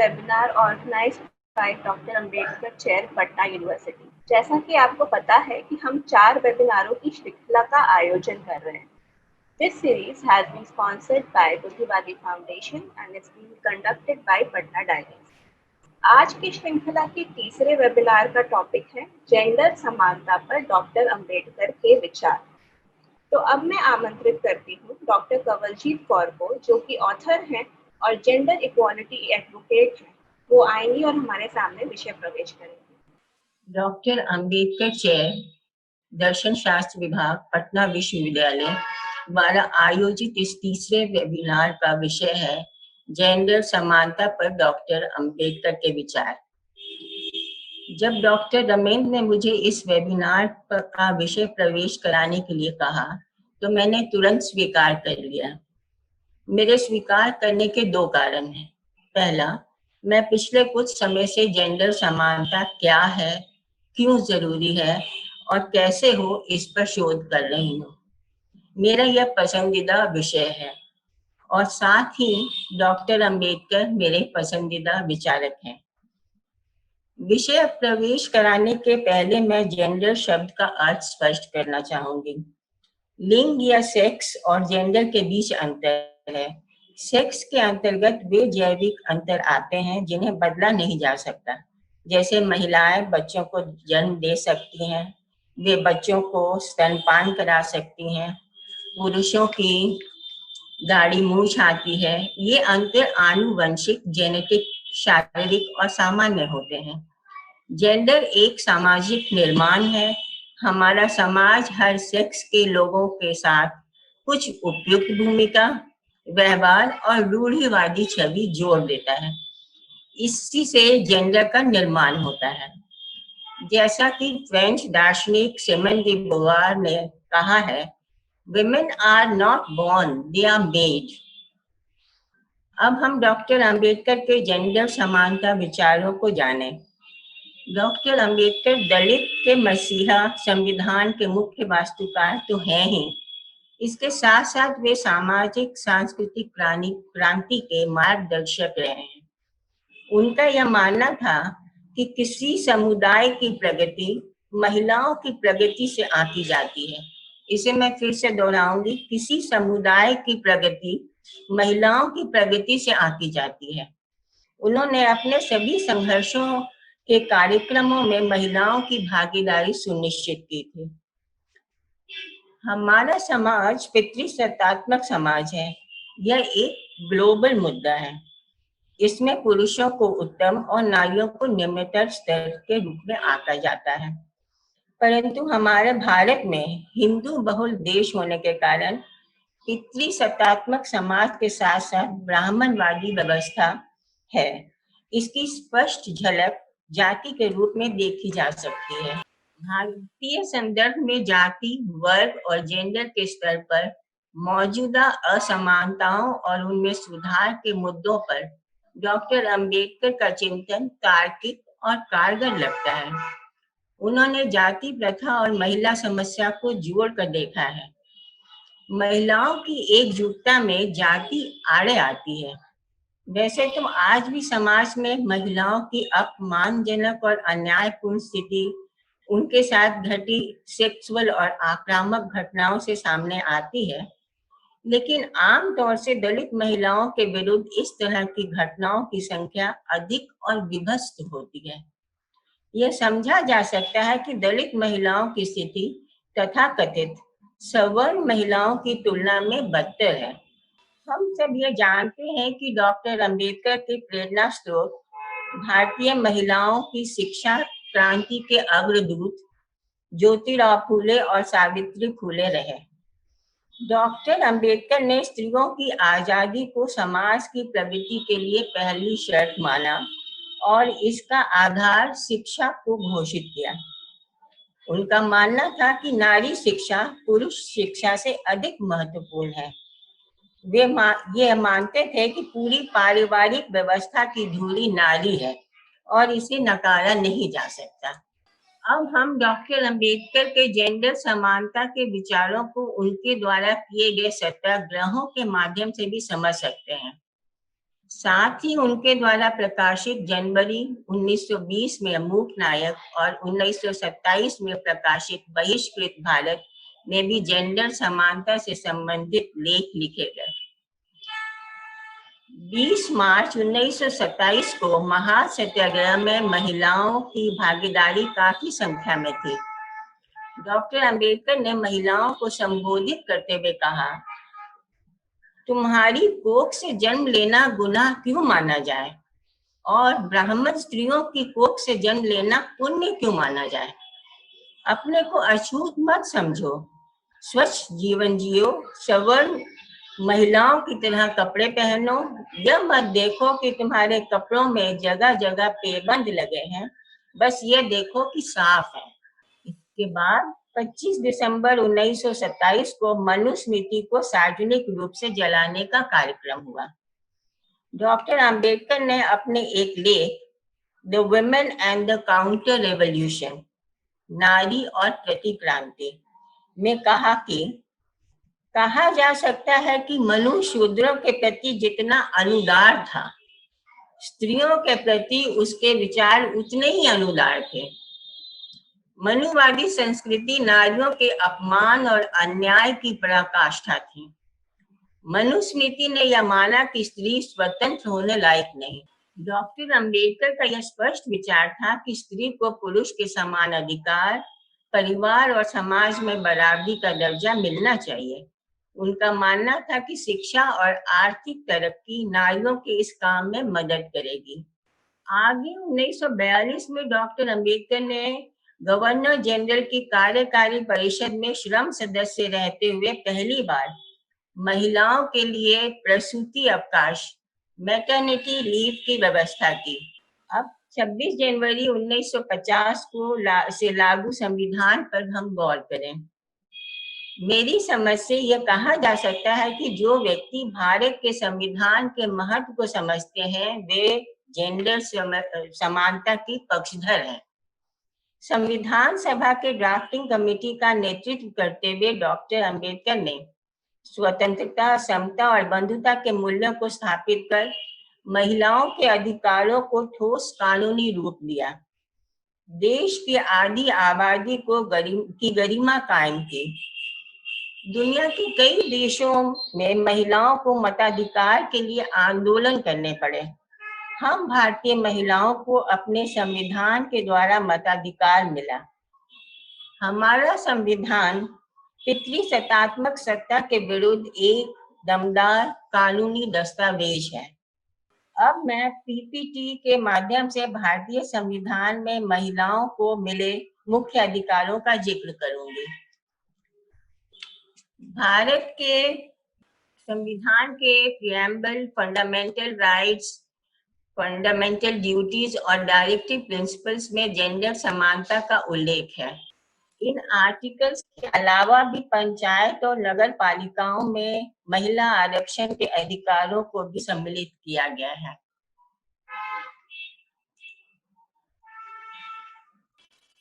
webinar organized by Dr. Ambedkar Chair, Patna University. जैसा कि आपको पता है कि हम 4 वेबिनारों की श्रृंखला का आयोजन कर रहे हैं. This series has been sponsored by Buddhivadi Foundation and is being conducted by Patna Diaries. आज की श्रृंखला के तीसरे वेबिनार का टॉपिक है जेंडर समानता पर डॉक्टर अंबेडकर के विचार. तो अब मैं आमंत्रित करती हूँ डॉक्टर कंवलजीत कौर को, जो कि ऑथर हैं और जेंडर इक्वालिटी एडवोकेट हैं. वो आएंगी और हमारे सामने विषय प्रवेश करेंगे. डॉक्टर अंबेडकर चेयर, दर्शन शास्त्र विभाग, पटना विश्वविद्यालय द्वारा आयोजित इस तीसरे वेबिनार का विषय है जेंडर समानता पर डॉक्टर अंबेडकर के विचार. जब डॉक्टर रमेंद्र ने मुझे इस वेबिनार का विषय प्रवेश कराने के लिए कहा तो मैंने तुरंत स्वीकार कर लिया. मेरे स्वीकार करने के 2 कारण हैं. पहला, मैं पिछले कुछ समय से जेंडर समानता क्या है, क्यों जरूरी है और कैसे हो इस पर शोध कर रही हूँ. मेरा यह पसंदीदा विषय है और साथ ही डॉक्टर अंबेडकर मेरे पसंदीदा विचारक हैं. विषय प्रवेश कराने के पहले मैं जेंडर शब्द का अर्थ स्पष्ट करना चाहूंगी. लिंग या सेक्स और जेंडर के बीच अंतर है. सेक्स के अंतर्गत वे जैविक अंतर आते हैं जिन्हें बदला नहीं जा सकता. जैसे महिलाएं बच्चों को जन्म दे सकती हैं, वे बच्चों को स्तनपान करा सकती हैं, पुरुषों की दाढ़ी मूंछ आती है. ये अंतर आनुवंशिक, जेनेटिक, शारीरिक और सामान्य होते हैं. जेंडर एक सामाजिक निर्माण है. हमारा समाज हर सेक्स के लोगों के साथ कुछ उपयुक्त भूमिका, व्यवहार और रूढ़िवादी छवि जोड़ देता है. इसी से जेंडर का निर्माण होता है. जैसा कि फ्रेंच दार्शनिक सिमन डी बोवार ने कहा है, women are not born, they are made. अब हम डॉक्टर अंबेडकर के जेंडर समानता विचारों को जानें. डॉक्टर अंबेडकर दलित के मसीहा, संविधान के मुख्य वास्तुकार तो हैं ही, इसके साथ साथ वे सामाजिक सांस्कृतिक क्रांति के मार्गदर्शक रहे हैं. उनका यह मानना था कि किसी समुदाय की प्रगति महिलाओं की प्रगति से आंकी जाती है. इसे मैं फिर से दोहराऊंगी, किसी समुदाय की प्रगति महिलाओं की प्रगति से आंकी जाती है. उन्होंने अपने सभी संघर्षों के कार्यक्रमों में महिलाओं की भागीदारी सुनिश्चित की थी. हमारा समाज पितृसत्तात्मक समाज है. यह एक ग्लोबल मुद्दा है. इसमें पुरुषों को उत्तम और नारियों को निम्नतर स्तर के रूप में आंका जाता है. परंतु हमारे भारत में हिंदू बहुल देश होने के कारण पितृसत्तात्मक समाज के साथ साथ ब्राह्मणवादी व्यवस्था है. इसकी स्पष्ट झलक जाति के रूप में देखी जा सकती है. भारतीय संदर्भ में जाति, वर्ग और जेंडर के स्तर पर मौजूदा असमानताओं और उनमें सुधार के मुद्दों पर डॉक्टर अंबेडकर का चिंतन तार्किक और कारगर लगता है. उन्होंने जाति प्रथा और महिला समस्या को जोड़कर देखा है. महिलाओं की एकजुटता में जाति आड़े आती है. वैसे तो आज भी समाज में महिलाओं की अपमानजनक और अन्यायपूर्ण स्थिति उनके साथ घटी सेक्सुअल और आक्रामक घटनाओं से सामने आती है, लेकिन आमतौर से दलित महिलाओं के विरुद्ध इस तरह की घटनाओं की संख्या अधिक और विभत्स होती है. यह समझा जा सकता है कि दलित महिलाओं की स्थिति तथाकथित सवर्ण महिलाओं की तुलना में बदतर है. हम सब ये जानते हैं कि डॉक्टर अंबेडकर के प्रेरणा स्रोत भारतीय महिलाओं की शिक्षा क्रांति के अग्रदूत ज्योतिराव फूले और सावित्री फूले रहे. डॉक्टर अंबेडकर ने स्त्रियों की आजादी को समाज की प्रगति के लिए पहली शर्त माना और इसका आधार शिक्षा को घोषित किया. उनका मानना था कि नारी शिक्षा पुरुष शिक्षा से अधिक महत्वपूर्ण है. वे ये मानते थे कि पूरी पारिवारिक व्यवस्था की धूरी नारी है और इसे नकारा नहीं जा सकता. अब हम डॉक्टर अंबेडकर के जेंडर समानता के विचारों को उनके द्वारा किए गए सत्याग्रहों के माध्यम से भी समझ सकते हैं. साथ ही उनके द्वारा प्रकाशित जनवरी 1920 में मूक नायक और 1927 में प्रकाशित बहिष्कृत भारत में भी जेंडर समानता से संबंधित लेख लिखे गए। 20 मार्च 1927 को महासत्याग्रह में महिलाओं की भागीदारी काफी संख्या में थी। डॉक्टर अंबेडकर ने महिलाओं को संबोधित करते हुए कहा, तुम्हारी कोख से जन्म लेना गुनाह क्यों माना जाए और ब्राह्मण स्त्रियों की कोख से जन्म लेना पुण्य क्यों माना जाए। अपने को अछूत मत समझो, स्वच्छ जीवन जियो, सवर्ण महिलाओं की तरह कपड़े पहनो। यह मत देखो कि तुम्हारे कपड़ों में जगह जगह पेबंद लगे हैं, बस ये देखो कि साफ है। इसके बाद 25 दिसंबर 1927 को मनुस्मृति को सार्वजनिक रूप से जलाने का कार्यक्रम हुआ। डॉक्टर अंबेडकर ने अपने एक लेख the women and the counter revolution, नारी और प्रतिक्रांति में कहा कि कहा जा सकता है कि मनु शूद्रों के प्रति जितना अनुदार था, स्त्रियों के प्रति उसके विचार उतने ही अनुदार थे। मनुवादी संस्कृति नारियों के अपमान और अन्याय की पराकाष्ठा थी। मनुस्मृति ने यह माना कि स्त्री स्वतंत्र होने लायक नहीं। डॉक्टर अंबेडकर का यह स्पष्ट विचार था कि स्त्री को पुरुष के समान अधिकार, परिवार और समाज में बराबरी का दर्जा मिलना चाहिए। उनका मानना था कि शिक्षा और आर्थिक तरक्की नारियों के इस काम में मदद करेगी। आगे 1942 में डॉक्टर अंबेडकर ने गवर्नर जनरल की कार्यकारी परिषद में श्रम सदस्य रहते हुए पहली बार महिलाओं के लिए प्रसूति अवकाश, मैटरनिटी लीव की व्यवस्था की। अब 26 जनवरी 1950 से लागू संविधान पर हम गौर करें। मेरी समझ से यह कहा जा सकता है कि जो व्यक्ति भारत के संविधान के महत्व को समझते हैं, वे जेंडर समानता की पक्षधर हैं। संविधान सभा के ड्राफ्टिंग कमेटी का नेतृत्व करते हुए डॉक्टर अंबेडकर ने स्वतंत्रता, समता और बंधुता के मूल्यों को स्थापित कर महिलाओं के अधिकारों को ठोस कानूनी रूप दिया। देश की आधी आबादी को गरिमा कायम की। दुनिया के कई देशों में महिलाओं को मताधिकार के लिए आंदोलन करने पड़े। हम भारतीय महिलाओं को अपने संविधान के द्वारा मताधिकार मिला। हमारा संविधान पितृसत्तात्मक सत्ता के विरुद्ध एक दमदार कानूनी दस्तावेज है। अब मैं पीपीटी के माध्यम से भारतीय संविधान में महिलाओं को मिले मुख्य अधिकारों का जिक्र करूंगी। भारत के संविधान के preamble, fundamental rights, fundamental duties और डायरेक्टिव प्रिंसिपल्स में जेंडर समानता का उल्लेख है। इन आर्टिकल्स के अलावा भी पंचायत और नगर पालिकाओं में महिला आरक्षण के अधिकारों को भी सम्मिलित किया गया है।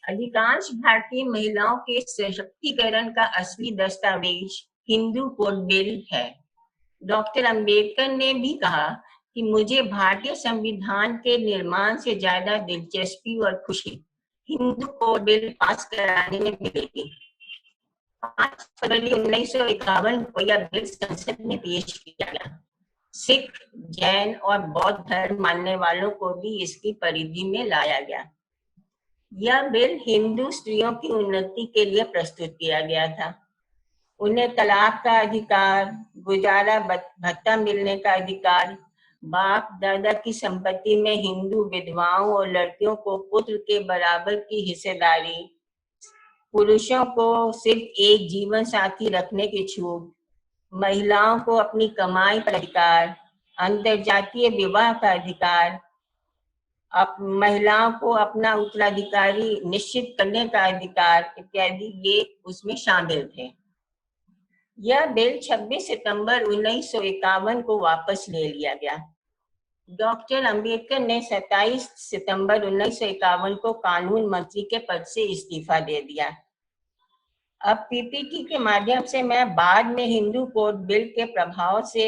अधिकांश भारतीय महिलाओं के सशक्तिकरण का असली दस्तावेज हिंदू कोड बिल है। डॉक्टर अंबेडकर ने भी कहा कि मुझे भारतीय संविधान के निर्माण से ज्यादा दिलचस्पी और खुशी हिंदू कोड बिल पास कराने में मिलेगी। 5 फरवरी 1951 को यह बिल संसद में पेश किया गया। सिख, जैन और बौद्ध धर्म मानने वालों को भी इसकी परिधि में लाया गया। यह बिल हिंदू स्त्रियों की उन्नति के लिए प्रस्तुत किया गया था। उन्हें तलाक का अधिकार, गुजारा भत्ता मिलने का अधिकार, बाप दादा की संपत्ति में हिंदू विधवाओं और लड़कियों को पुत्र के बराबर की हिस्सेदारी, पुरुषों को सिर्फ एक जीवन साथी रखने की छूट, महिलाओं को अपनी कमाई पर अधिकार, अंतरजातीय विवाह का अधिकार, महिलाओं को अपना उत्तराधिकारी निश्चित करने का अधिकार इत्यादि ये उसमें शामिल थे। यह बिल 26 सितंबर 1951 को वापस ले लिया गया। डॉक्टर अंबेडकर ने 27 सितंबर 1951 को कानून मंत्री के पद से इस्तीफा दे दिया। अब पीपीटी के माध्यम से मैं बाद में हिंदू कोड बिल के प्रभाव से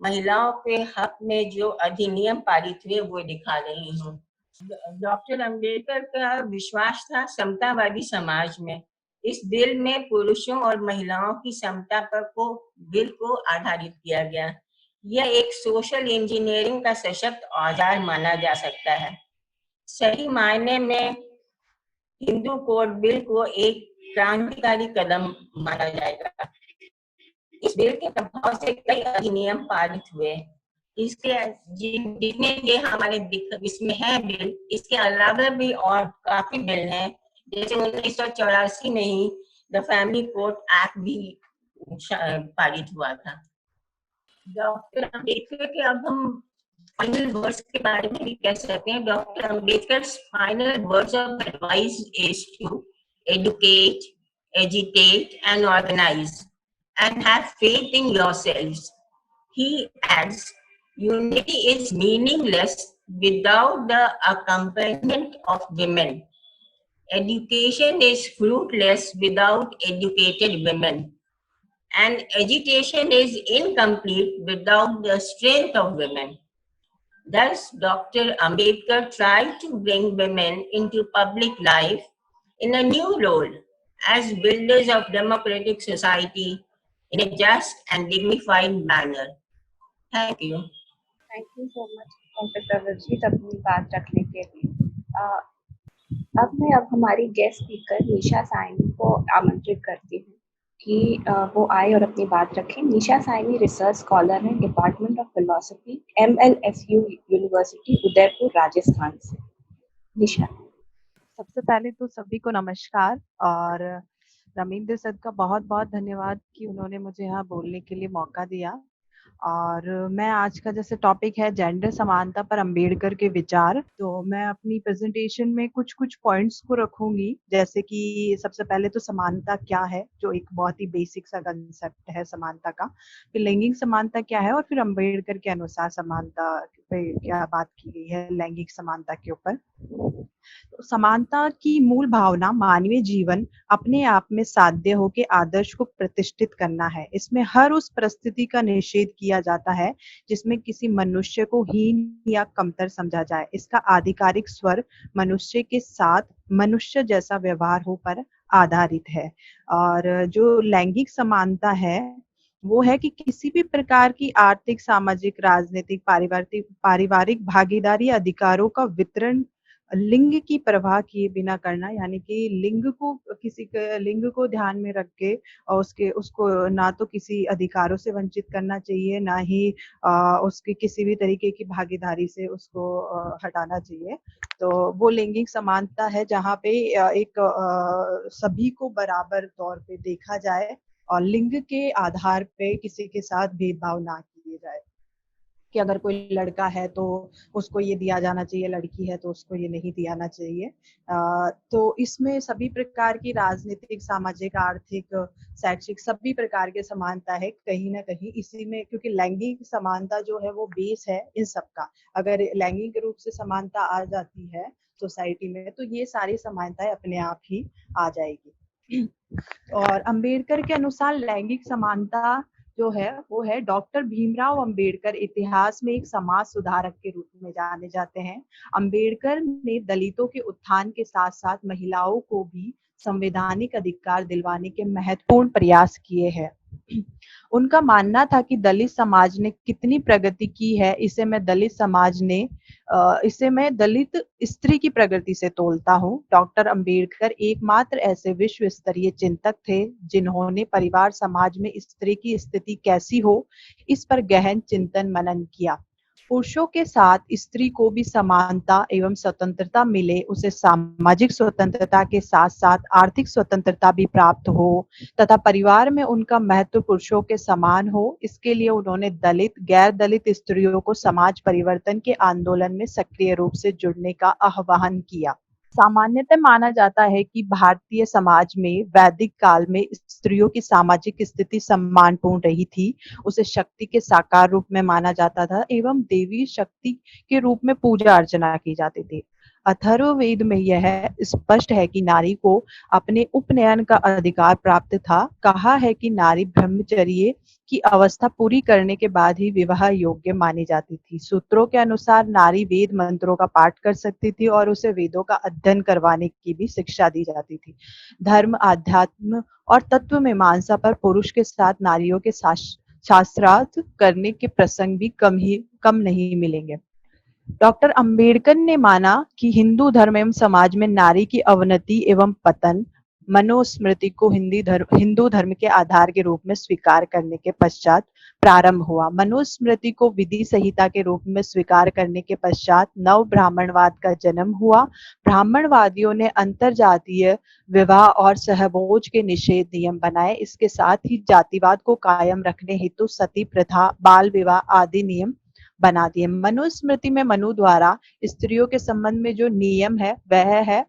महिलाओं के हक में जो अधिनियम पारित हुए वो दिखा रही हूँ। डॉक्टर अंबेडकर का विश्वास था समतावादी समाज में। इस बिल में पुरुषों और महिलाओं की समता पर को बिल को आधारित किया गया। यह एक सोशल इंजीनियरिंग का सशक्त औजार माना जा सकता है। सही मायने में हिंदू कोड बिल को एक क्रांतिकारी कदम माना जाएगा। इस बिल के प्रभाव से कई अधिनियम पारित हुए। इसके जितने ये हमारे इसमें है बिल, इसके अलावा भी और काफी बिल हैं। जैसे 1984 में ही द फैमिली कोर्ट एक्ट भी पारित हुआ था। डॉक्टर अम्बेडकर के अब हम फाइनल वर्ड्स के बारे में भी कह सकते हैं। Doctor Ambedkar final words of advice is to educate, agitate and organise and have faith in yourselves. He adds, unity is meaningless without the accompaniment of women. Education is fruitless without educated women. And agitation is incomplete without the strength of women. Thus, Dr. Ambedkar tried to bring women into public life in a new role as builders of democratic society in a just and dignified manner. Thank you. Thank you so much doctor Pravarjeet अपनी बात रखने के लिए। अब हमारी guest speaker निशा साइनी को आमंत्रित करती हूँ कि वो आए और अपनी बात रखें। निशा साइनी रिसर्च स्कॉलर हैं, department of philosophy, MLSU university Udaipur, Rajasthan से। निशा। सबसे पहले तो सभी को नमस्कार और रमींद्र सर का बहुत-बहुत धन्यवाद कि उन्होंने मुझे यहाँ बोलने के लिए मौका दिया। और मैं आज का जैसे टॉपिक है जेंडर समानता पर अंबेडकर के विचार, तो मैं अपनी प्रेजेंटेशन में कुछ पॉइंट्स को रखूंगी। जैसे कि सबसे पहले तो समानता क्या है, जो एक बहुत ही बेसिक सा कंसेप्ट है समानता का। फिर लैंगिक समानता क्या है और फिर अंबेडकर के अनुसार समानता पे क्या बात की गई है लैंगिक समानता के ऊपर। तो समानता की मूल भावना मानवीय जीवन अपने आप में साध्य हो के आदर्श को प्रतिष्ठित करना है। इसमें हर उस परिस्थिति का निषेध किया जाता है जिसमें किसी मनुष्य को हीन या कमतर समझा जाए। इसका आधिकारिक स्वर मनुष्य के साथ मनुष्य जैसा व्यवहार हो पर आधारित है। और जो लैंगिक समानता है वो है कि किसी भी प्रकार की आर्थिक, सामाजिक, राजनीतिक, पारिवारिक भागीदारी अधिकारों का वितरण लिंग की परवाह किए बिना करना, यानी कि लिंग को ध्यान में रख के और उसको ना तो किसी अधिकारों से वंचित करना चाहिए, ना ही उसकी किसी भी तरीके की भागीदारी से उसको हटाना चाहिए। तो वो लैंगिक समानता है जहाँ पे एक सभी को बराबर तौर पे देखा जाए और लिंग के आधार पे किसी के साथ भेदभाव ना किए जाए कि अगर कोई लड़का है तो उसको ये दिया जाना चाहिए, लड़की है तो उसको ये नहीं दिया चाहिए। तो इसमें सभी प्रकार की राजनीतिक, सामाजिक, आर्थिक, शैक्षिक सभी प्रकार के समानता है कहीं ना कहीं इसी में, क्योंकि लैंगिक समानता जो है वो बेस है इन सब का। अगर लैंगिक रूप से समानता आ जाती है सोसाइटी में तो ये सारी समानताएं अपने आप ही आ जाएगी। और अंबेडकर के अनुसार लैंगिक समानता जो है वो है डॉक्टर भीमराव अंबेडकर इतिहास में एक समाज सुधारक के रूप में जाने जाते हैं। अंबेडकर ने दलितों के उत्थान के साथ साथ महिलाओं को भी संवैधानिक अधिकार दिलवाने के महत्वपूर्ण प्रयास किए हैं। उनका मानना था कि दलित समाज ने कितनी प्रगति की है इसे मैं दलित स्त्री की प्रगति से तोलता हूँ। डॉक्टर अंबेडकर एकमात्र ऐसे विश्व स्तरीय चिंतक थे जिन्होंने परिवार समाज में स्त्री की स्थिति कैसी हो इस पर गहन चिंतन मनन किया। पुरुषों के साथ स्त्री को भी समानता एवं स्वतंत्रता मिले, उसे सामाजिक स्वतंत्रता के साथ साथ आर्थिक स्वतंत्रता भी प्राप्त हो तथा परिवार में उनका महत्व पुरुषों के समान हो। इसके लिए उन्होंने दलित, गैर दलित स्त्रियों को समाज परिवर्तन के आंदोलन में सक्रिय रूप से जुड़ने का आह्वान किया। सामान्यतः माना जाता है कि भारतीय समाज में वैदिक काल में स्त्रियों की सामाजिक स्थिति सम्मानपूर्ण रही थी। उसे शक्ति के साकार रूप में माना जाता था एवं देवी शक्ति के रूप में पूजा अर्चना की जाती थी। अथर्ववेद में यह स्पष्ट है कि नारी को अपने उपनयन का अधिकार प्राप्त था। कहा है कि नारी ब्रह्मचर्य की अवस्था पूरी करने के बाद ही विवाह योग्य मानी जाती थी। सूत्रों के अनुसार नारी वेद मंत्रों का पाठ कर सकती थी और उसे वेदों का अध्ययन करवाने की भी शिक्षा दी जाती थी। धर्म, अध्यात्म और तत्व मीमांसा पर पुरुष के साथ नारियों के शास्त्रार्थ करने के प्रसंग भी कम नहीं मिलेंगे। डॉक्टर अंबेडकर ने माना कि हिंदू धर्म एवं समाज में नारी की अवनति एवं पतन मनुस्मृति को हिंदू धर्म के आधार के रूप में स्वीकार करने के पश्चात प्रारंभ हुआ। मनुस्मृति को विधि संहिता के रूप में स्वीकार करने के पश्चात नव ब्राह्मणवाद का जन्म हुआ। ब्राह्मणवादियों ने अंतरजातीय विवाह और सहभोज के निषेध नियम बनाए। इसके साथ ही जातिवाद को कायम रखने हेतु सती प्रथा, बाल विवाह आदि नियम बना दिए। मनुस्मृति में मनु द्वारा स्त्रियों के संबंध में जो नियम है वह है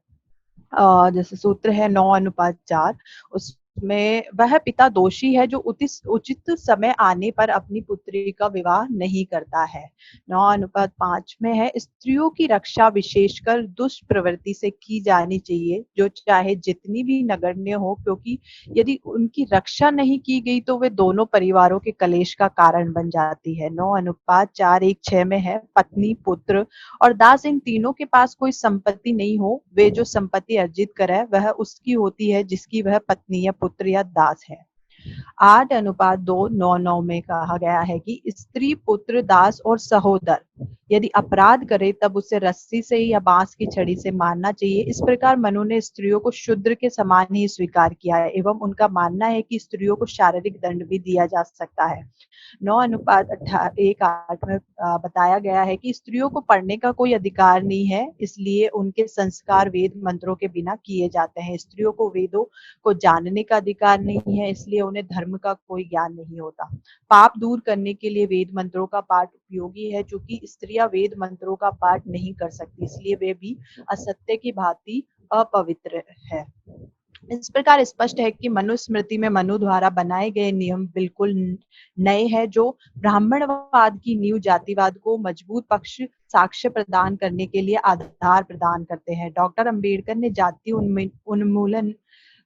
जैसे सूत्र है 9:4, उसमें वह पिता दोषी है जो उचित समय आने पर अपनी पुत्री का विवाह नहीं करता है। 9:5 में है स्त्रियों की रक्षा विशेषकर दुष्ट प्रवृत्ति से की जानी चाहिए, जो चाहे जितनी भी नगण्य हो, क्योंकि यदि उनकी रक्षा नहीं की गई तो वे दोनों परिवारों के कलेश का कारण बन जाती है। 9:4(1)(6) में है पत्नी, पुत्र और दास इन तीनों के पास कोई संपत्ति नहीं हो, वे जो संपत्ति अर्जित करे वह उसकी होती है जिसकी वह पत्नी या पुत्र या दास है। 8:2:9 में कहा गया है कि स्त्री, पुत्र, दास और सहोदर यदि अपराध करे तब उसे रस्सी से या बांस की छड़ी से मारना चाहिए। इस प्रकार मनु ने स्त्रियों को शूद्र के समान ही स्वीकार किया है एवं उनका मानना है कि स्त्रियों को शारीरिक दंड भी दिया जा सकता है। 9:1:8 में बताया गया है कि स्त्रियों को पढ़ने का कोई अधिकार नहीं है, इसलिए उनके संस्कार वेद मंत्रों के बिना किए जाते हैं। स्त्रियों को वेदों को जानने का अधिकार नहीं है, इसलिए उन्हें धर्म का कोई ज्ञान नहीं होता। पाप दूर करने के लिए वेद मंत्रों का पाठ उपयोगी है, चूंकि स्त्रियां वेद मंत्रों का पाठ नहीं कर सकती, इसलिए वे भी असत्य की भांति अपवित्र है। इस प्रकार स्पष्ट है कि मनुस्मृति में मनु द्वारा बनाए गए नियम बिल्कुल नए हैं, जो ब्राह्मणवाद की नींव जातिवाद को मजबूत पक्ष साक्ष्य प्रदान करने के लिए आधार प्रदान करते हैं। डॉक्टर अंबेडकर ने जाति उन्मूलन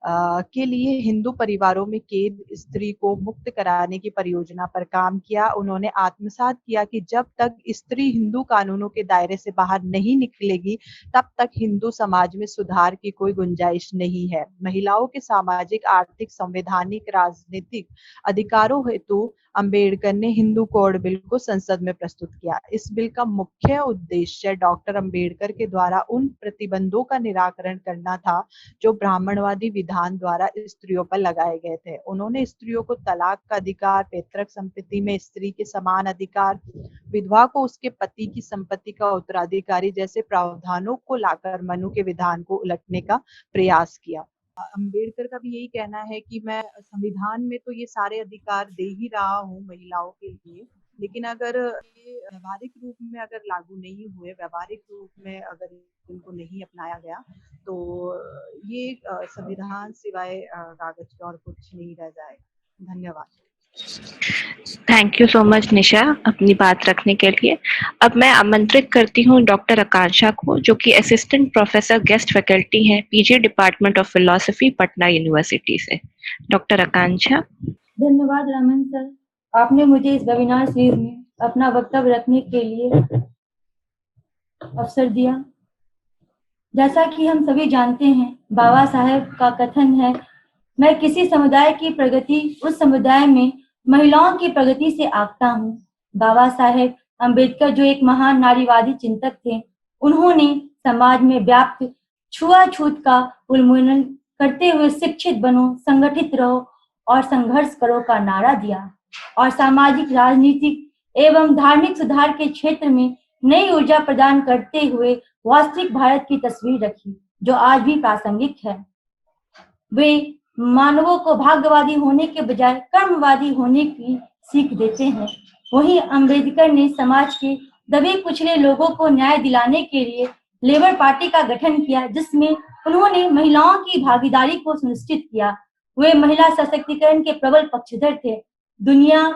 के लिए हिंदू परिवारों में कैद स्त्री को मुक्त कराने की परियोजना पर काम किया। उन्होंने आत्मसात किया कि जब तक स्त्री हिंदू कानूनों के दायरे से बाहर नहीं निकलेगी तब तक हिंदू समाज में सुधार की कोई गुंजाइश नहीं है। महिलाओं के सामाजिक, आर्थिक, संवैधानिक, राजनीतिक अधिकारों हेतु अंबेडकर ने हिंदू कोड बिल को संसद में प्रस्तुत किया। इस बिल का मुख्य उद्देश्य डॉक्टर अंबेडकर के द्वारा उन प्रतिबंधों का निराकरण करना था जो ब्राह्मणवादी विधान द्वारा स्त्रियों पर लगाए गए थे। उन्होंने स्त्रियों को तलाक का अधिकार, पैतृक संपत्ति में स्त्री के समान अधिकार, विधवा को उसके पति की संपत्ति का उत्तराधिकारी जैसे प्रावधानों को लाकर मनु के विधान को उलटने का प्रयास किया। अंबेडकर का भी यही कहना है कि मैं संविधान में तो ये सारे अधिकार दे ही रहा हूँ महिलाओं के लिए, लेकिन अगर ये व्यवहारिक रूप में अगर लागू नहीं हुए, व्यवहारिक रूप में अगर इनको नहीं अपनाया गया तो ये संविधान सिवाय कागज के और कुछ नहीं रह जाएगा। धन्यवाद। थैंक यू सो मच निशा अपनी बात रखने के लिए। अब मैं आमंत्रित करती हूँ डॉक्टर आकांक्षा को, जो कि असिस्टेंट प्रोफेसर गेस्ट फैकल्टी हैं PG department of philosophy Patna university से। डॉक्टर आकांक्षा। धन्यवाद रमन सर, आपने मुझे इस वेबिनार सीरीज में अपना वक्तव्य रखने के लिए अवसर दिया। जैसा कि हम सभी जानते हैं, बाबा साहेब का कथन है, मैं किसी समुदाय की प्रगति उस समुदाय में महिलाओं की प्रगति से आंकता हूँ। बाबा साहेब अम्बेडकर जो एक महान नारीवादी चिंतक थे, उन्होंने समाज में व्याप्त छुआछूत का उन्मूलन करते हुए शिक्षित बनो, संगठित रहो और संघर्ष करो का नारा दिया और सामाजिक, राजनीतिक एवं धार्मिक सुधार के क्षेत्र में नई ऊर्जा प्रदान करते हुए वास्तविक भारत की तस्वीर रखी, जो आज भी प्रासंगिक है। वे मानवों को भाग्यवादी होने के बजाय कर्मवादी होने की सीख देते हैं। वहीं अंबेडकर ने समाज के दबे कुचले लोगों को न्याय दिलाने के लिए लेबर पार्टी का गठन किया, जिसमें उन्होंने महिलाओं की भागीदारी को सुनिश्चित किया। वे महिला सशक्तिकरण के प्रबल पक्षधर थे। दुनिया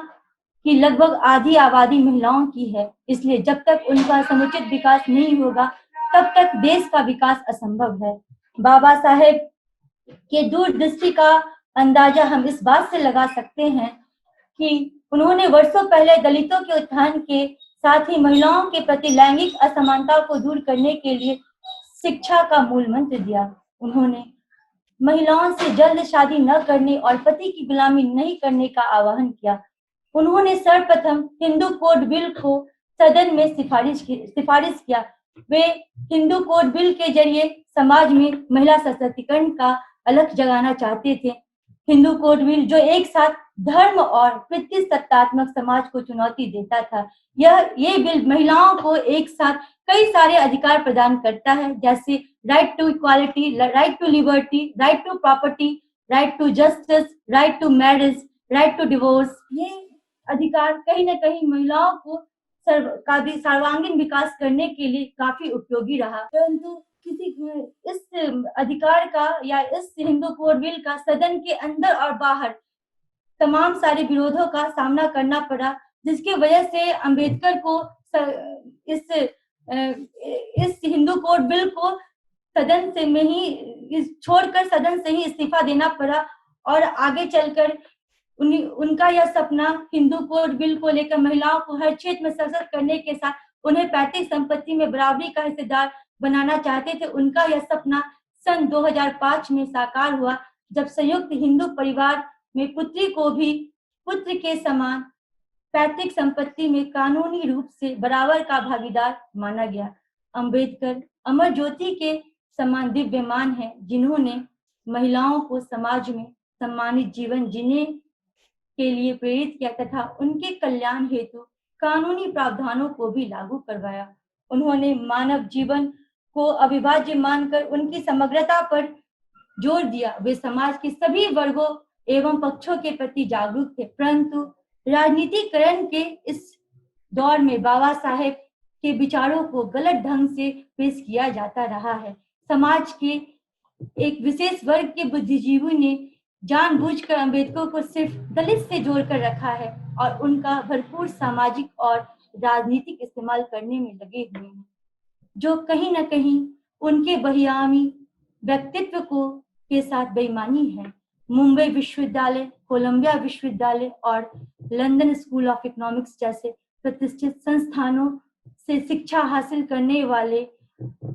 की लगभग आधी आबादी महिलाओं की है, इसलिए जब तक उनका समुचित विकास नहीं होगा तब तक देश का विकास असंभव है। बाबा साहेब के दूरदृष्टि का अंदाजा हम इस बात से लगा सकते हैं कि उन्होंने वर्षों पहले दलितों के उत्थान के साथ ही महिलाओं के प्रति लैंगिक असमानता को दूर करने के लिए शिक्षा का मूल मंत्र दिया। उन्होंने महिलाओं से जल्द शादी न करने और पति की गुलामी नहीं करने का आह्वान किया। उन्होंने सर्वप्रथम हिंदू कोड बिल को सदन में सिफारिश किया। वे हिंदू कोड बिल के जरिए समाज में महिला सशक्तिकरण का अलख जगाना चाहते थे। हिंदू कोड बिल जो एक साथ धर्म और पितृसत्तात्मक समाज को चुनौती देता था, ये बिल महिलाओं को एक साथ कई सारे अधिकार प्रदान करता है, जैसे right to equality, right to liberty, right to property, right to justice, right to marriage, right to divorce. ये अधिकार कहीं ना कहीं महिलाओं को सर्वांगीण विकास करने के लिए काफी उपयोगी रहा, परंतु इस अधिकार का या इस हिंदू कोड बिल का सदन के अंदर और बाहर तमाम सारे विरोधों का सामना करना पड़ा, जिसकी वजह से अंबेडकर को इस हिंदू कोड बिल को सदन से में ही छोड़कर सदन से ही इस्तीफा देना पड़ा और आगे चलकर उनका यह सपना हिंदू कोड बिल को लेकर महिलाओं को हर क्षेत्र में सशक्त करने के साथ उन्हें पैतृक संपत्ति में बराबरी का हिस्सेदार बनाना चाहते थे। उनका यह सपना सन 2005 में साकार हुआ, जब संयुक्त हिंदू परिवार में पुत्री को भी पुत्र के समान पैतृक संपत्ति में कानूनी रूप से बराबर का भागीदार माना गया। अंबेडकर अमर ज्योति के समान दिव्यमान हैं, जिन्होंने महिलाओं को समाज में सम्मानित जीवन जीने के लिए प्रेरित किया तथा उनके कल्याण हेतु कानूनी प्रावधानों को भी लागू करवाया। उन्होंने मानव जीवन को अविभाज्य मानकर उनकी समग्रता पर जोर दिया। वे समाज के सभी वर्गों एवं पक्षों के प्रति जागरूक थे, परंतु राजनीतिकरण के इस दौर में बाबा साहेब के विचारों को गलत ढंग से पेश किया जाता रहा है। समाज के एक विशेष वर्ग के बुद्धिजीवी ने जानबूझकर अंबेडकर को सिर्फ दलित से जोड़कर रखा है और उनका भरपूर सामाजिक और राजनीतिक इस्तेमाल करने में लगे हुए हैं, जो कहीं ना कहीं उनके बहियामी व्यक्तित्व को के साथ बेईमानी है। मुंबई विश्वविद्यालय, कोलंबिया विश्वविद्यालय और लंदन स्कूल ऑफ इकोनॉमिक्स जैसे प्रतिष्ठित संस्थानों से शिक्षा हासिल करने वाले,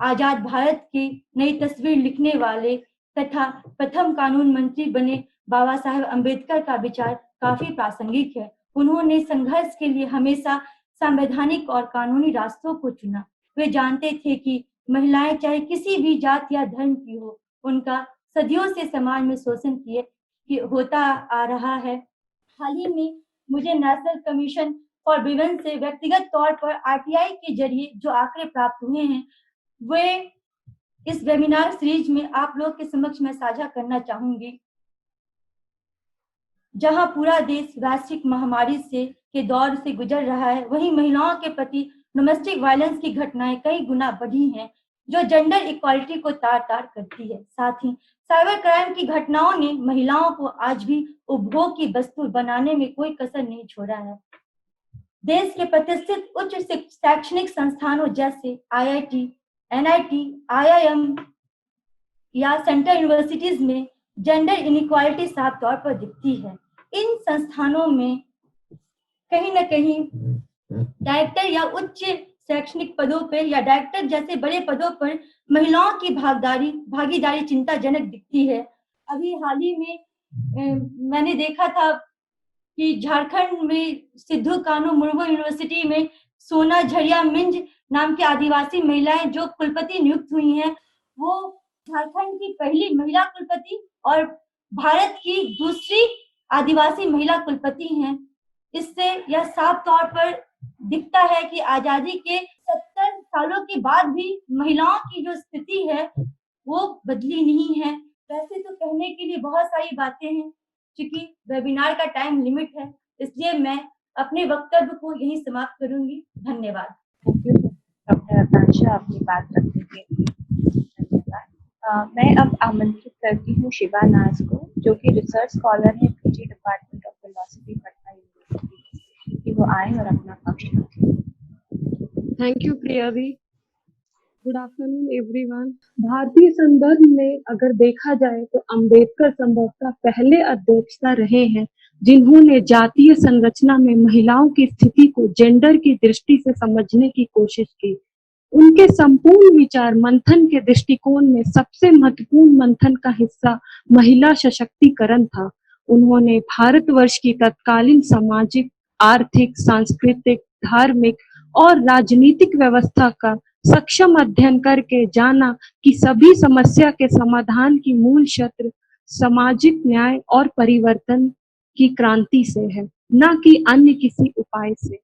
आजाद भारत की नई तस्वीर लिखने वाले तथा प्रथम कानून मंत्री बने बाबा साहेब अंबेडकर का विचार काफी प्रासंगिक है। उन्होंने संघर्ष के लिए हमेशा संवैधानिक और कानूनी रास्तों को चुना। वे जानते थे कि महिलाएं चाहे किसी भी जात या धर्म की हो, उनका सदियों से समाज में शोषण होता आ रहा है। हाल ही में मुझे नेशनल कमीशन फॉर विमेन से व्यक्तिगत तौर पर आरटीआई के जरिए जो आंकड़े प्राप्त हुए हैं, वे इस वेबिनार सीरीज में आप लोग के समक्ष मैं साझा करना चाहूंगी। जहां पूरा देश वैश्विक महामारी के दौर से गुजर रहा है, वहीं महिलाओं के प्रति डोमेस्टिक वायलेंस की घटनाएं कई गुना बढ़ी हैं, जो जेंडर इक्वालिटी को तार तार करती है। साथ ही साइबर क्राइम की घटनाओं ने महिलाओं को आज भी उपभोग की वस्तु बनाने में कोई कसर नहीं छोड़ा है। देश के प्रतिष्ठित उच्च शैक्षणिक संस्थानों जैसे IIT, NIT, IIM या सेंट्रल यूनिवर्सिटीज में जेंडर इनइक्वालिटी साफ तौर पर दिखती है। इन संस्थानों में कहीं ना कहीं डायरेक्टर या उच्च शैक्षणिक पदों पर या डायरेक्टर जैसे बड़े पदों पर महिलाओं की भागीदारी चिंताजनक दिखती है। अभी हाल ही में मैंने देखा था कि झारखंड में सिद्धू कानू मुर्मू यूनिवर्सिटी में सोना झरिया मिंज नाम की आदिवासी महिलाएं जो कुलपति नियुक्त हुई हैं, वो झारखंड की पहली महिला कुलपति और भारत की दूसरी आदिवासी महिला कुलपति हैं। इससे यह साफ तौर पर दिखता है कि आजादी के 70 सालों के बाद भी महिलाओं की जो स्थिति है वो बदली नहीं है। वैसे तो कहने के लिए बहुत सारी बातें हैं, क्योंकि वेबिनार का टाइम लिमिट है, इसलिए मैं अपने वक्तव्य को यहीं समाप्त करूंगी। धन्यवाद। थैंक यू डॉक्टर आकांक्षा अपनी बात रखने के लिए। धन्यवाद। मैं अब आमंत्रित करती हूँ शिवा नाज को, जो कि रिसर्च स्कॉलर है PG department of philosophy Patna university, कि वो आए और अपना पक्ष रखें। थैंक यू प्रिया भी। Good afternoon everyone. भारतीय संदर्भ में अगर देखा जाए तो अंबेडकर संभवतः पहले अध्यक्षता रहे हैं जिन्होंने जातीय संरचना में महिलाओं की स्थिति को जेंडर की दृष्टि से समझने की कोशिश की। उनके संपूर्ण विचार मंथन के दृष्टिकोण में सबसे महत्वपूर्ण मंथन का हिस्सा महिला सशक्तिकरण था। उन्होंने भारतवर्ष की तत्कालीन सामाजिक, आर्थिक, सांस्कृतिक, धार्मिक और राजनीतिक व्यवस्था का सक्षम अध्ययन करके जाना कि सभी समस्या के समाधान की मूल शर्त सामाजिक न्याय और परिवर्तन की क्रांति से है, न कि अन्य किसी उपाय से।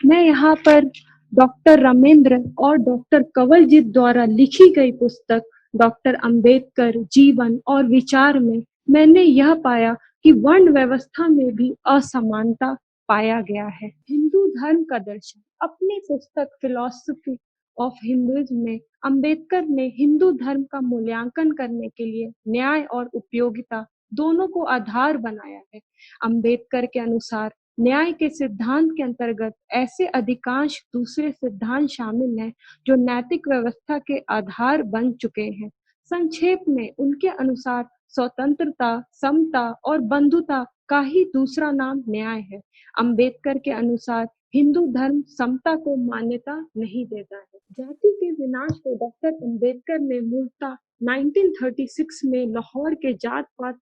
मैं यहाँ पर डॉक्टर रामेंद्र और डॉक्टर कंवलजीत द्वारा लिखी गई पुस्तक डॉक्टर अंबेडकर जीवन और विचार में मैंने यह पाया कि वर्ण व्यवस्था में भी असमानता पाया गया है। हिंदू धर्म का दर्शन। अपनी पुस्तक फिलॉसफी ऑफ हिंदुइज्म में अंबेडकर ने हिंदू धर्म का मूल्यांकन करने के लिए न्याय और उपयोगिता दोनों को आधार बनाया है। अंबेडकर के अनुसार न्याय के सिद्धांत के अंतर्गत ऐसे अधिकांश दूसरे सिद्धांत शामिल हैं जो नैतिक व्यवस्था के आधार बन चुके हैं। संक्षेप में उनके अनुसार स्वतंत्रता, समता और बंधुता का ही दूसरा नाम न्याय है। अंबेडकर के अनुसार हिंदू धर्म समता को मान्यता नहीं देता है। जाति के विनाश को डॉक्टर अंबेडकर ने मूलतः 1936 में लाहौर के जात पात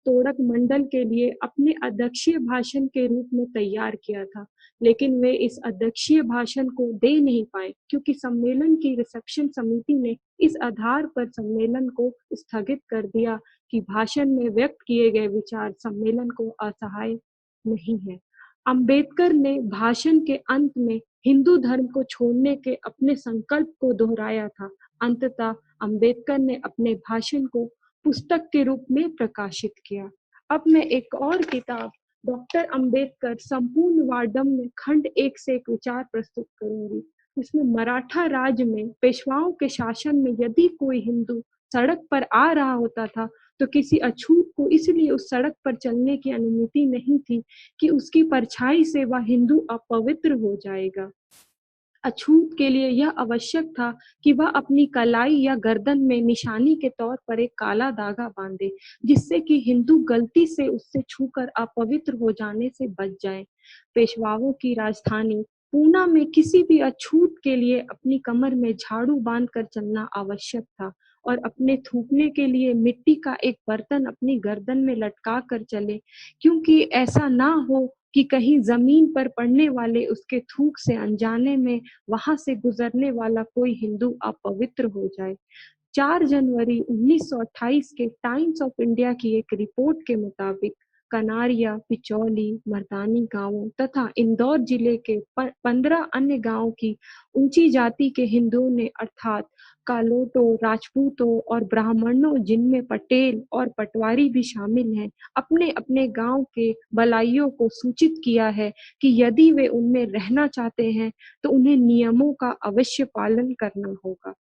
तोड़क मंडल के लिए अपने अध्यक्षीय भाषण के रूप में तैयार किया था, लेकिन वे इस अध्यक्षीय भाषण को दे नहीं पाए क्योंकि सम्मेलन की रिसेप्शन समिति ने इस आधार पर सम्मेलन को स्थगित कर दिया कि भाषण में व्यक्त किए गए विचार सम्मेलन को असहाय नहीं है। अंबेडकर ने भाषण के अंत में हिंदू धर्म को छोड़ने के अपने संकल्प को दोहराया था। अंततः अंबेडकर ने अपने भाषण को पुस्तक के रूप में प्रकाशित किया। अब मैं एक और किताब डॉक्टर अंबेडकर संपूर्ण वार्डम में खंड 1 से एक विचार प्रस्तुत करूंगी। इसमें मराठा राज्य में पेशवाओं के शासन में यदि कोई हिंदू सड़क पर आ रहा होता था तो किसी अछूत को इसलिए उस सड़क पर चलने की अनुमति नहीं थी कि उसकी परछाई से वह हिंदू अपवित्र हो जाएगा। अछूत के लिए यह आवश्यक था कि वह अपनी कलाई या गर्दन में निशानी के तौर पर एक काला धागा बांधे, जिससे कि हिंदू गलती से उससे छूकर अपवित्र हो जाने से बच जाए। पेशवाओं की राजधानी पूना में किसी भी अछूत के लिए अपनी कमर में झाड़ू बांधकर चलना आवश्यक था और अपने थूकने के लिए मिट्टी का एक बर्तन अपनी गर्दन में लटका कर चले, क्योंकि ऐसा ना हो कि कहीं जमीन पर पड़ने वाले उसके थूक से अनजाने में वहां से गुजरने वाला कोई हिंदू अपवित्र हो जाए। 4 जनवरी 1928 के टाइम्स ऑफ इंडिया की एक रिपोर्ट के मुताबिक कनारिया, पिचौली, मर्दानी गांवों तथा इंदौर जिले के 15 अन्य गांवों की ऊंची जाति के हिंदुओं ने अर्थात कालोटों, राजपूतों और ब्राह्मणों, जिनमें पटेल और पटवारी भी शामिल हैं, अपने अपने गांव के बलाइयों को सूचित किया है कि यदि वे उनमें रहना चाहते हैं तो उन्हें नियमों का अवश्य पालन करना होगा,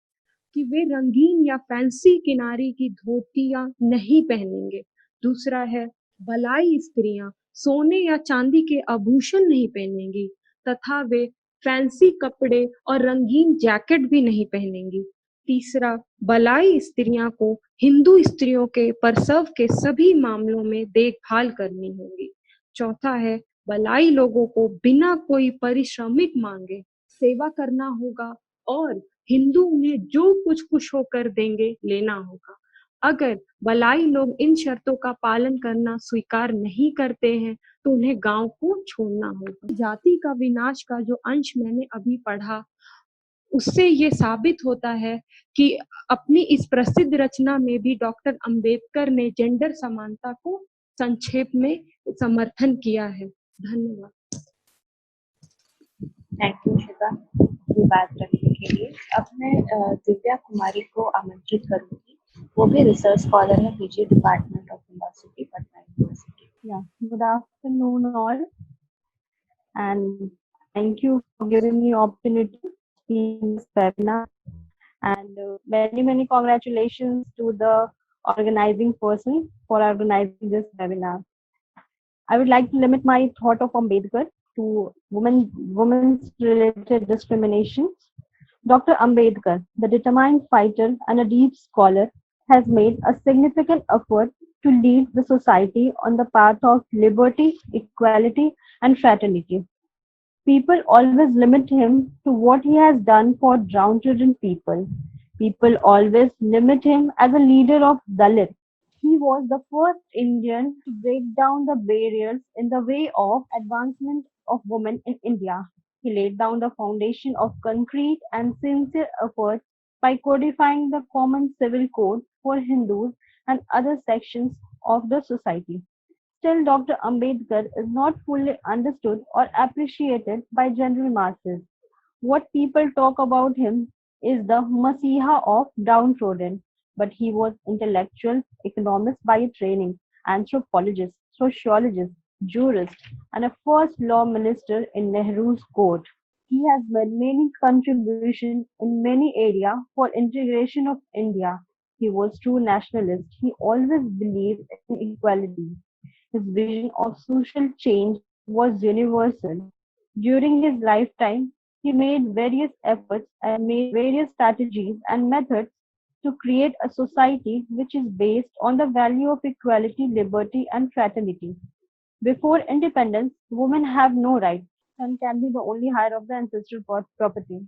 कि वे रंगीन या फैंसी किनारी की धोतियां नहीं पहनेंगे। दूसरा है, बलाई स्त्रियां सोने या चांदी के आभूषण नहीं पहनेंगी तथा वे फैंसी कपड़े और रंगीन जैकेट भी नहीं पहनेंगी। तीसरा, बलाई स्त्रियां को हिंदू स्त्रियों के प्रसव के सभी मामलों में देखभाल करनी होगी। चौथा है, बलाई लोगों को बिना कोई पारिश्रमिक मांगे सेवा करना होगा और हिंदू उन्हें जो कुछ खुश होकर देंगे लेना होगा। अगर बलाई लोग इन शर्तों का पालन करना स्वीकार नहीं करते हैं तो उन्हें गांव को छोड़ना होगा। जाति का विनाश का जो अंश मैंने अभी पढ़ा उससे ये साबित होता है कि अपनी इस प्रसिद्ध रचना में भी डॉक्टर अंबेडकर ने जेंडर समानता को संक्षेप में समर्थन किया है। धन्यवाद। थैंक यू शिवा ये बात रखने के लिए। अब मैं दिव्या कुमारी को आमंत्रित करूंगी, वो भी रिसर्च स्कॉलर है PG department of philosophy Patna university. Good afternoon all, and thank you for giving me opportunity to speak in this webinar, and many congratulations to the organizing person for organizing this webinar. I would like to limit my thought of Ambedkar to women's related discrimination. Dr. Ambedkar, the determined fighter and a deep scholar, has made a significant effort to lead the society on the path of liberty, equality, and fraternity. People always limit him to what he has done for downtrodden people. People always limit him as a leader of Dalit. He was the first Indian to break down the barriers in the way of advancement of women in India. He laid down the foundation of concrete and sincere efforts by codifying the common civil code for Hindus and other sections of the society. Still, Dr. Ambedkar is not fully understood or appreciated by general masses. What people talk about him is the Masiha of downtrodden, but he was intellectual, economist by training, anthropologist, sociologist, jurist, and a first law minister in Nehru's court. He has made many contributions in many areas for integration of India. He was true nationalist. He always believed in equality. His vision of social change was universal. During his lifetime, he made various efforts and made various strategies and methods to create a society which is based on the value of equality, liberty, and fraternity. Before independence, women have no rights and can be the only heir of the ancestral property.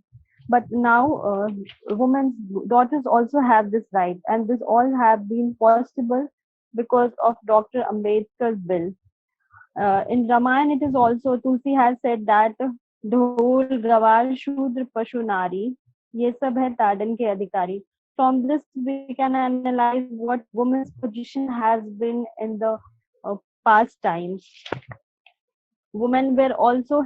But now, women's daughters also have this right, and this all have been possible because of Dr. Ambedkar's bill. In Ramayana, it is also Tulsi has said that ढोल गवार शूद्र पशु नारी ये सब है ताड़न के अधिकारी. From this, we can analyze what women's position has been in the past times. Women were also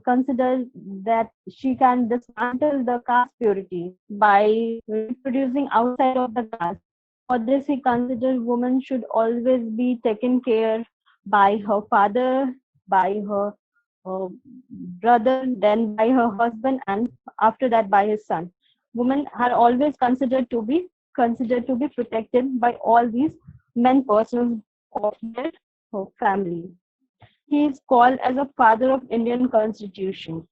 considered that she can dismantle the caste purity by reproducing outside of the caste. For this, he considered women should always be taken care by her father, by her brother, then by her husband, and after that by his son. Women are always considered to be protected by all these men persons of their family. He is called as a father of Indian Constitution.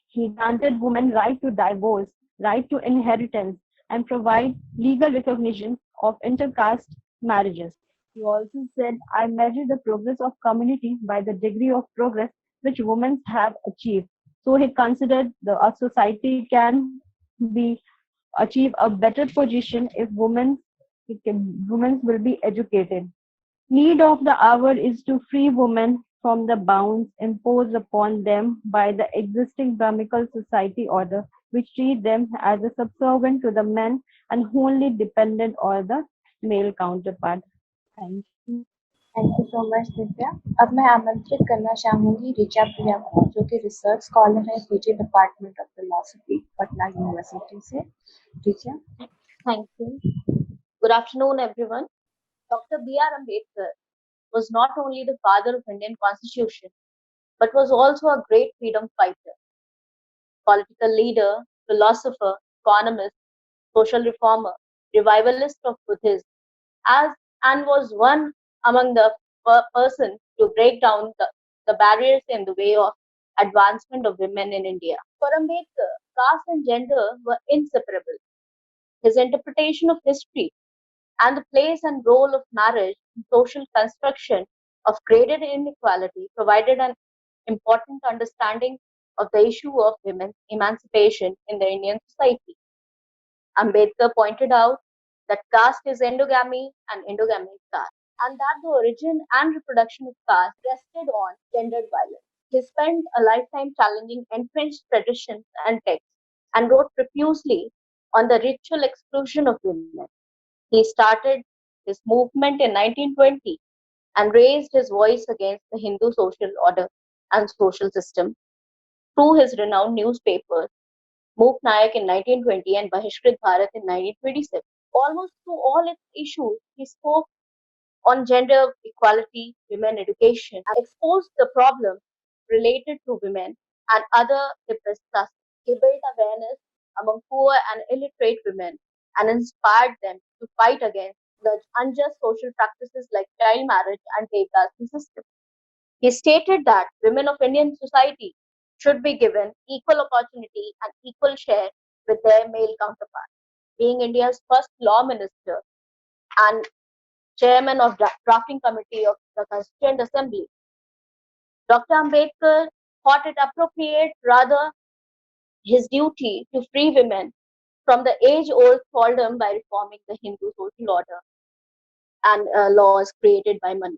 He granted women right to divorce, right to inheritance, and provide legal recognition of intercaste marriages. He also said, I measure the progress of community by the degree of progress which women have achieved. So he considered a society can be achieve a better position if women will be educated. Need of the hour is to free women from the bounds imposed upon them by the existing Brahmical society order, which treat them as a subservient to the men and wholly dependent on the male counterpart. Thank you. Thank you so much Divya. अब मैं आमंत्रित करना चाहूंगी ऋचा प्रिया को, जो कि research scholar है PG department of philosophy Patna university से. Richa. Thank you. Good afternoon, everyone. Dr. B.R. Ambedkar was not only the father of Indian Constitution, but was also a great freedom fighter, political leader, philosopher, economist, social reformer, revivalist of Buddhism, as and was one among the person to break down the barriers in the way of advancement of women in India. For Ambedkar, caste and gender were inseparable. His interpretation of history and the place and role of marriage in social construction of graded inequality provided an important understanding of the issue of women's emancipation in the Indian society. Ambedkar pointed out that caste is endogamy and endogamy is caste, and that the origin and reproduction of caste rested on gendered violence. He spent a lifetime challenging entrenched traditions and texts and wrote profusely on the ritual exclusion of women. He started his movement in 1920 and raised his voice against the Hindu social order and social system through his renowned newspapers, Mook Nayak in 1920 and Bahishkrit Bharat in 1927. Almost through all its issues, he spoke on gender equality, women education, and exposed the problems related to women and other depressed classes. He built awareness among poor and illiterate women and inspired them to fight against the unjust social practices like child marriage and caste system. He stated that women of Indian society should be given equal opportunity and equal share with their male counterparts. Being India's first law minister and chairman of drafting committee of the Constituent Assembly, Dr. Ambedkar thought it appropriate, rather his duty, to free women from the age-old thraldom by reforming the Hindu social order and laws created by Manu.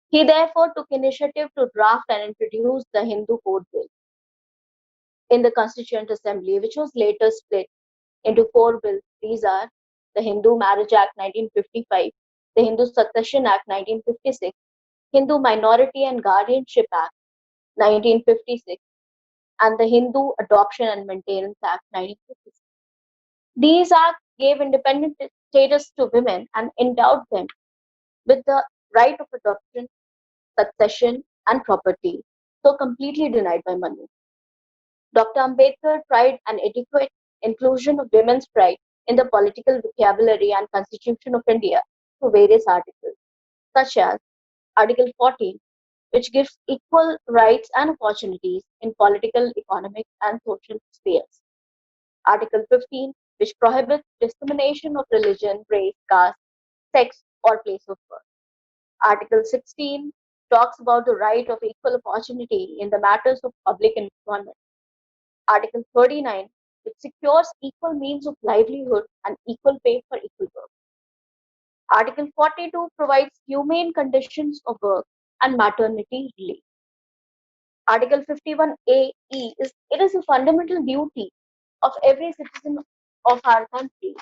He therefore took initiative to draft and introduce the Hindu Code Bill in the Constituent Assembly, which was later split into 4 bills. These are the Hindu Marriage Act 1955, the Hindu Succession Act 1956, Hindu Minority and Guardianship Act 1956, and the Hindu Adoption and Maintenance Act 1956. These acts gave independent status to women and endowed them with the right of adoption, succession, and property, so completely denied by Manu. Dr. Ambedkar tried an adequate inclusion of women's rights in the political vocabulary and Constitution of India through various articles, such as Article 14, which gives equal rights and opportunities in political, economic, and social spheres. Article 15, which prohibits discrimination of religion, race, caste, sex, or place of birth. Article 16 talks about the right of equal opportunity in the matters of public employment. Article 39, which secures equal means of livelihood and equal pay for equal work. Article 42 provides humane conditions of work and maternity leave. Article 51A E is a fundamental duty of every citizen of our country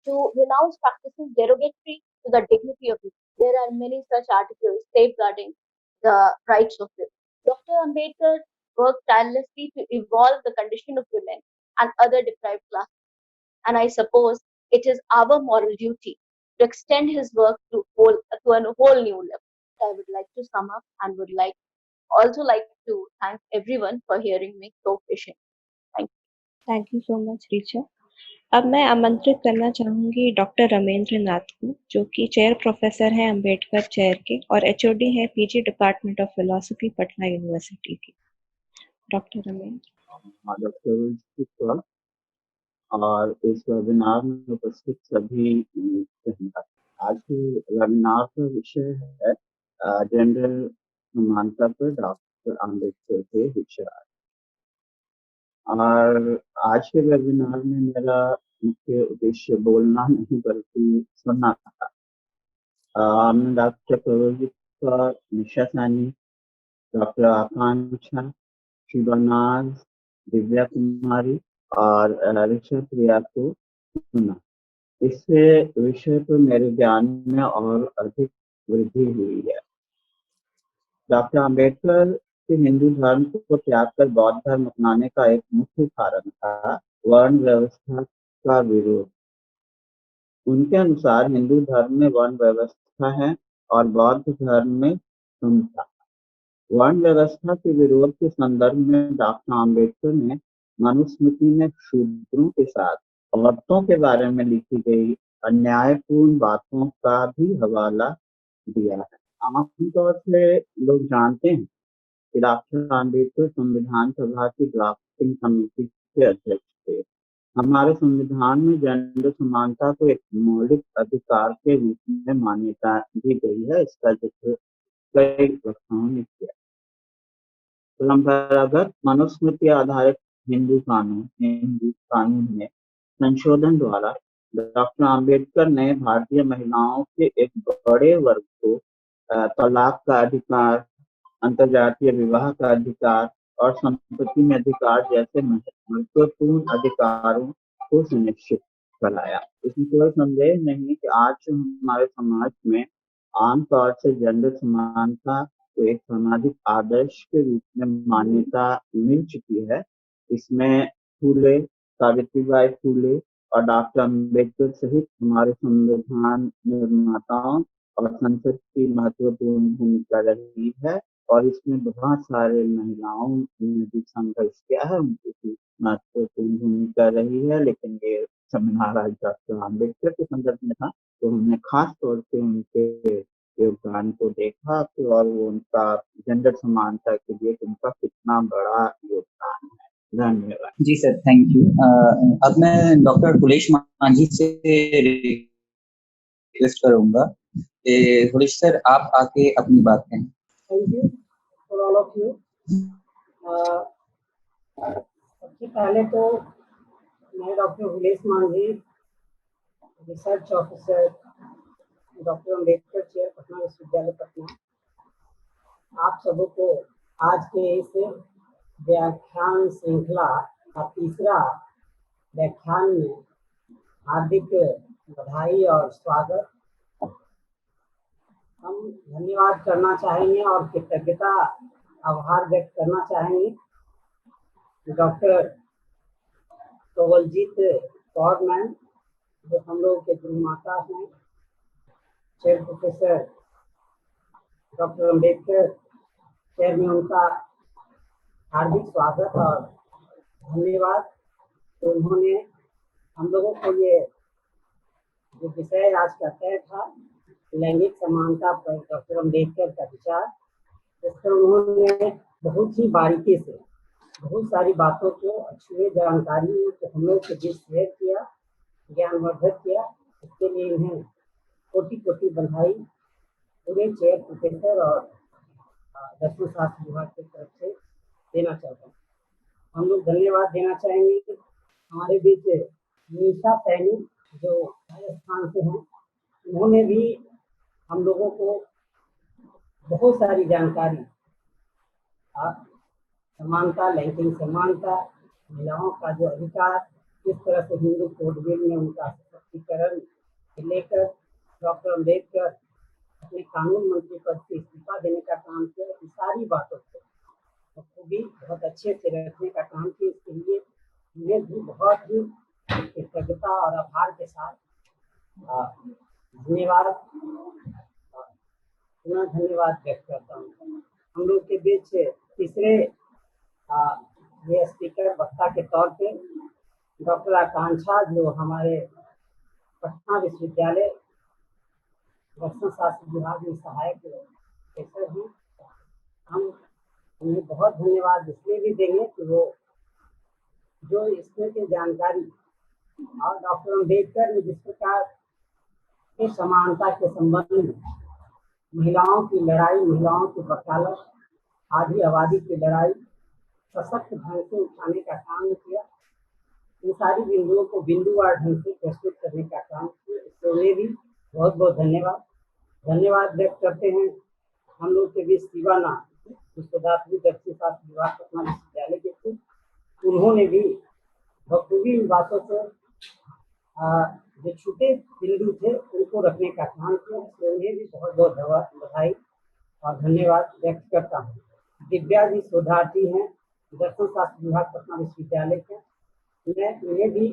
to renounce practices derogatory to the dignity of women. There are many such articles safeguarding the rights of women. Dr. Ambedkar worked tirelessly to evolve the condition of women and other deprived classes, and I suppose it is our moral duty to extend his work to a whole new level. I would like to sum up and would also like to thank everyone for hearing me so patiently. Thank you. Thank you so much Richa. अब मैं आमंत्रित करना चाहूंगी doctor Ramendra नाथ को, जो कि chair professor हैं Ambedkar chair के और एचओडी है PG department of philosophy Patna university की। डॉक्टर रमेंद्र। और इस वेबिनार में उपस्थित सभी आज के वेबिनार का विषय है जेंडर समानता पर डॉक्टर आम्बेडकर के विचार। और आज के वेबिनार में मेरा मुख्य उद्देश्य बोलना नहीं बल्कि सुनना था। मैं डॉक्टर प्रवीण, निशा सानी, डॉक्टर आकांक्षा, शिवनाज, दिव्या कुमारी और ऋषभ प्रिया को सुना। इससे विषय पर मेरे ज्ञान में और अधिक वृद्धि हुई है। डॉक्टर आम्बेडकर के हिंदू धर्म को त्याग कर बौद्ध धर्म अपनाने का एक मुख्य कारण था वर्ण व्यवस्था का विरोध। उनके अनुसार हिंदू धर्म में वर्ण व्यवस्था है और बौद्ध धर्म में समता। वर्ण व्यवस्था के विरोध के संदर्भ में डॉक्टर आम्बेडकर ने मनुस्मृति में शूद्रों के साथ औरतों के बारे में लिखी गई अन्यायपूर्ण बातों का भी हवाला दिया है। आमतौर से लोग जानते हैं कि डॉक्टर आम्बेडकर संविधान सभा की ड्राफ्टिंग कमेटी के अध्यक्ष थे। हमारे संविधान में जेंडर समानता को एक मौलिक अधिकार के रूप में मान्यता दी गई है। इसका जिक्र कई वक्ताओं ने किया। परंपरागत मनुस्मृति आधारित हिंदू कानून में संशोधन द्वारा डॉक्टर आम्बेडकर ने भारतीय महिलाओं के एक बड़े वर्ग को तलाक का अधिकार, अंतर्जातीय विवाह का अधिकार और संपत्ति में अधिकार जैसे महत्वपूर्ण अधिकारों को सुनिश्चित कराया। इसमें कोई संदेह नहीं कि आज हमारे समाज में आमतौर से जेंडर समानता को एक सामाजिक आदर्श के रूप में मान्यता मिल चुकी है। इसमें फूले, सावित्रीबाई फूले और डॉक्टर अम्बेडकर सहित हमारे संविधान निर्माताओं और संसद की महत्वपूर्ण भूमिका रही है और इसमें बहुत सारे महिलाओं ने भी संघर्ष किया है, उनकी भी महत्वपूर्ण भूमिका रही है। लेकिन ये सेमिनार आज डॉक्टर आम्बेडकर के संदर्भ में था, तो हमने खास तौर से उनके योगदान को देखा और वो उनका जेंडर समानता के लिए उनका कितना बड़ा योगदान है। धन्यवाद। जी सर, थैंक यू। अब मैं डॉक्टर कुलेश मांझी से रिक्वेस्ट करूंगा कि कुलेश सर आप आके अपनी बात कहें। Thank you for all of you. सबसे पहले तो मैं doctor Kulesh Manjhi, research officer, doctor Ambedkar chair, Patna विश्वविद्यालय पटना, आप सबों को आज के इस व्याख्यान श्रृंखला का तीसरा व्याख्यान में हार्दिक बधाई और स्वागत। हम धन्यवाद करना चाहेंगे और कृतज्ञता आभार व्यक्त करना चाहेंगे डॉक्टर कंवलजीत कौर मैम, जो हम लोग के गुरुमाता हैं, chair professor doctor Ambedkar chair में उनका हार्दिक स्वागत और धन्यवाद। तो उन्होंने हम लोगों को ये जो विषय आज का तय था, लैंगिक समानता पर डॉक्टर अम्बेडकर का विचार, इस पर उन्होंने बहुत ही बारीकी से बहुत सारी बातों को, अच्छी जानकारी को हम लोग के बीच शेयर किया, ज्ञानवर्धक किया। इसके लिए इन्हें कोटि कोटि बधाई पूरे चेयर प्रोफेसर और दर्शन शास्त्र विभाग की तरफ से देना चाहता हूँ। हम लोग धन्यवाद देना चाहेंगे कि हमारे बीच निशा सैनी जो राजस्थान से हैं, उन्होंने भी हम लोगों को बहुत सारी जानकारी समानता, लैंगिक समानता, महिलाओं का जो अधिकार, किस तरह से हिंदू कोड बिल में उनका सशक्तिकरण लेकर डॉक्टर अम्बेडकर अपने कानून मंत्री पद से इस्तीफा देने का काम किया, इन सारी बातों को भी बहुत अच्छे से रखने का काम किया। इसके लिए मैं भी बहुत ही कृतज्ञता और आभार के साथ धन्यवाद पुनः धन्यवाद व्यक्त करता हूँ। हम लोग के बीच तीसरे ये स्पीकर वक्ता के तौर पे डॉक्टर आकांक्षा, जो हमारे पटना विश्वविद्यालय दर्शन शास्त्र विभाग में सहायक प्रोफेसर हैं। हम उन्हें बहुत धन्यवाद इसलिए भी देंगे कि वो जो इसमें की जानकारी और डॉक्टर अम्बेडकर ने जिस प्रकार के समानता के संबंध में महिलाओं की लड़ाई, महिलाओं की वकालत, आधी आबादी की लड़ाई सशक्त ढंग से उठाने का काम किया, इन सारी बिंदुओं को बिंदुवार ढंग से प्रस्तुत करने का काम किया। इसके लिए भी बहुत बहुत धन्यवाद व्यक्त करते हैं। हम लोग के बीच शिवाना पुष्पदात्री दर्शन शास्त्र विभाग पटना विश्वविद्यालय के थे, उन्होंने भी बखूबी इन बातों को जो छूटे बिंदु थे उनको रखने का काम किया, इसलिए उन्हें भी बहुत बहुत बधाई और धन्यवाद व्यक्त करता हूँ। दिव्या जी शोधार्थी हैं, दर्शन शास्त्र विभाग पटना विश्वविद्यालय के, मैं उन्हें भी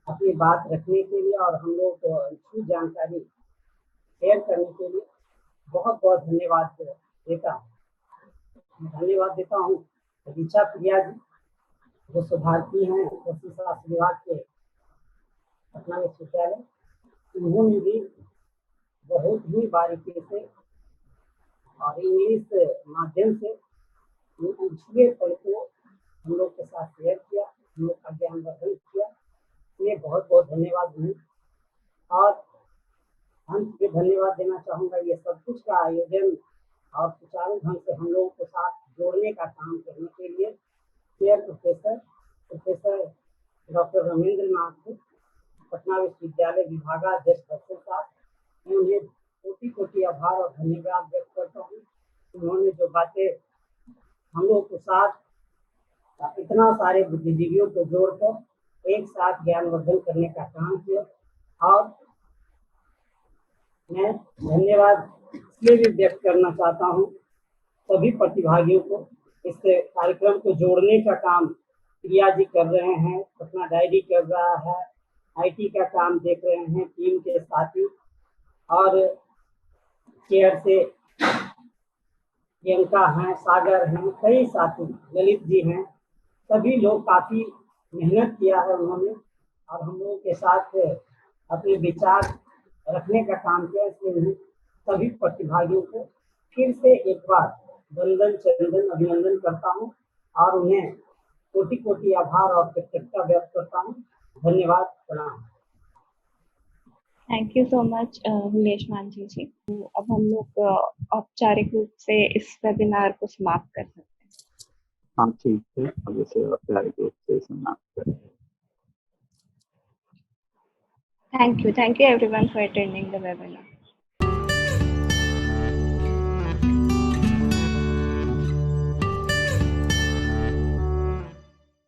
अपनी बात रखने के लिए और हम लोग को अच्छी जानकारी शेयर करने के लिए बहुत बहुत धन्यवाद देता हूँ। ऋचा प्रिया जी जो शोधार्थी हैं दर्शन शास्त्र विभाग के पटना विश्वविद्यालय, उन्होंने भी बहुत ही बारीकी से और इंग्लिश माध्यम से पिछले पल को हम लोग के साथ शेयर किया, हम लोग का ज्ञानवर्धन किया, इसलिए बहुत बहुत धन्यवाद उन्हें। और अंत में धन्यवाद देना चाहूँगा ये सब कुछ का आयोजन और सुचारू ढंग से हम लोगों के साथ जोड़ने का काम करने के लिए चेयर प्रोफेसर डॉक्टर रमेंद्र नाथ पटना विश्वविद्यालय विभागाध्यक्ष दर्शन शास्त्र, मैं उन्हें कोटि कोटि आभार और धन्यवाद व्यक्त करता हूँ। उन्होंने जो बातें हम लोग के साथ इतना सारे बुद्धिजीवियों को जोड़कर एक साथ ज्ञानवर्धन करने का काम किया, और मैं धन्यवाद इसलिए भी व्यक्त करना चाहता हूँ सभी प्रतिभागियों को। इस कार्यक्रम को जोड़ने का काम प्रिया जी कर रहे हैं, पटना डायरी कर रहा है, IT का काम देख रहे हैं टीम के साथी, और चेयर से प्रियंका हैं, सागर हैं, कई साथी, ललित जी हैं, सभी लोग काफ़ी मेहनत किया है उन्होंने और हम लोगों के साथ अपने विचार रखने का काम किया। इसलिए उन्हें सभी प्रतिभागियों को फिर से एक बार वंदन चंदन अभिनंदन करता हूं और उन्हें कोटि कोटि आभार और कृतज्ञता व्यक्त करता हूँ। धन्यवाद, प्रणाम। Thank you so much Nilesh Manjhi ji. तो अब हम लोग औपचारिक रूप से इस वेबिनार को समाप्त कर सकते हैं। हाँ ठीक है, अब इसे औपचारिक रूप से समाप्त करें। Thank you everyone for attending the webinar.